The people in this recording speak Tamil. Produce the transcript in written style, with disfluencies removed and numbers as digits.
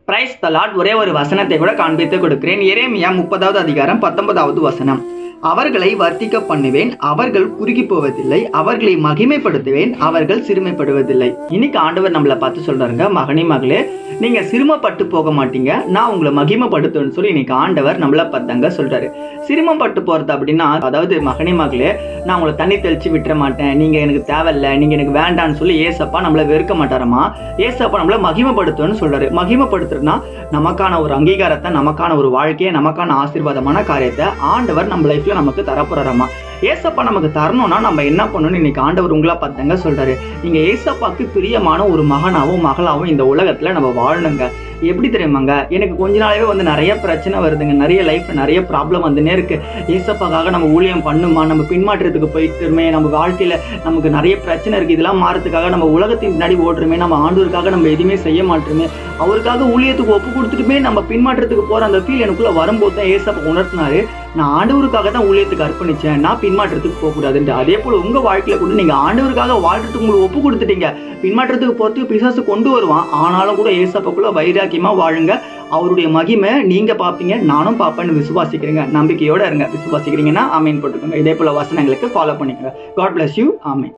Praise the Lord. ஒரே ஒரு வசனத்தை கூட காண்பித்து கொடுக்கிறேன். எரேமியா 30வது அதிகாரம் 19வது வசனம். அவர்களை வர்த்திக்க பண்ணுவேன், அவர்கள் குறுகி போவதில்லை, அவர்களை மகிமைப்படுத்துவேன், அவர்கள் சிறுமைப்படுவதில்லை. இன்னைக்கு ஆண்டவர் நம்மளை பார்த்து சொல்றாருங்க, மகனே மகளே, நீங்க சிறுமப்பட்டு போக மாட்டீங்க, நான் உங்களை மகிமைப்படுத்துவேன்னு சொல்லி இன்னைக்கு ஆண்டவர் நம்மளை பார்த்தாங்க சொல்றாரு. சிறுமப்பட்டு போறது அப்படின்னா, அதாவது மகனே மகளே, நான் உங்களை தண்ணி தெளிச்சு விட்டுற மாட்டேன், நீங்க எனக்கு தேவையில்லை, நீங்க எனக்கு வேண்டான்னு சொல்லி ஏசப்பா நம்மளை வெறுக்க மாட்டாரமா. ஏசப்பா நம்மளை மகிமைப்படுத்துவேன்னு சொல்றாரு. மகிமைப்படுத்துறதுனா நமக்கான ஒரு அங்கீகாரத்தை, நமக்கான ஒரு வாழ்க்கையை, நமக்கான ஆசீர்வாதமான காரியத்தை ஆண்டவர் நம்ம லைஃப்ல நமக்கு தரப்போறாராமா. ஏசப்பா நமக்கு தரணும்னா நம்ம என்ன பண்ணணும்னு இன்னைக்கு ஆண்டவர் உங்களா பார்த்தாங்க சொல்றாரு. நீங்க ஏசப்பாக்கு பிரியமான ஒரு மகனாவும் மகளாவும் இந்த உலகத்துல நம்ம வாழணுங்க. எப்படி தெரியுமாங்க, எனக்கு கொஞ்ச நாளாவே நிறைய பிரச்சனை வருதுங்க, நிறைய லைஃப்ல நிறைய ப்ராப்ளம் வந்துனே இருக்கு. ஏசப்பாக்காக நம்ம ஊழியம் பண்ணுமா, நம்ம பின்மாற்றத்துக்கு போயிட்டுமே, நம்ம வாழ்க்கையில நமக்கு நிறைய பிரச்சனை இருக்கு, இதெல்லாம் மாறதுக்காக நம்ம உலகத்தின் பின்னாடி ஓடுறோமே, நம்ம ஆண்டவருக்காக நம்ம எதுவுமே செய்ய மாட்டோமே, அவருக்காக ஊழியத்துக்கு ஒப்பு கொடுத்துட்டுமே நம்ம பின்மாற்றத்துக்கு போற அந்த ஃபீல் எனக்குள்ள வரும்போது தான் ஏசப்பா உணர்த்தினாரு, நான் ஆண்டவருக்காக தான் ஊழியத்துக்கு அர்ப்பணிச்சேன், நான் பின்மாற்றத்துக்கு போகக்கூடாதுன்ட்டு. அதே போல உங்க வாழ்க்கையில கூட நீங்க ஆண்டவருக்காக வாழ்றதுக்கு உங்களுக்கு ஒப்பு கொடுத்துட்டீங்க, பின்மாற்றத்துக்கு போறதுக்கு பிசாசு கொண்டு வருவான், ஆனாலும் கூட ஏசப்பாக்குள்ள வைராக்கியமா வாழுங்க. அவருடைய மகிமை நீங்க பாப்பீங்க, நானும் பாப்பேன்னு விசுவாசிக்கிறீங்க. நம்பிக்கையோட இருங்க. விசுவாசிக்கிறீங்கன்னா ஆமீன் போட்டுக்கோங்க. இதே போல வசனங்களுக்கு ஃபாலோ பண்ணிக்கோங்க. God bless you. ஆமீன்.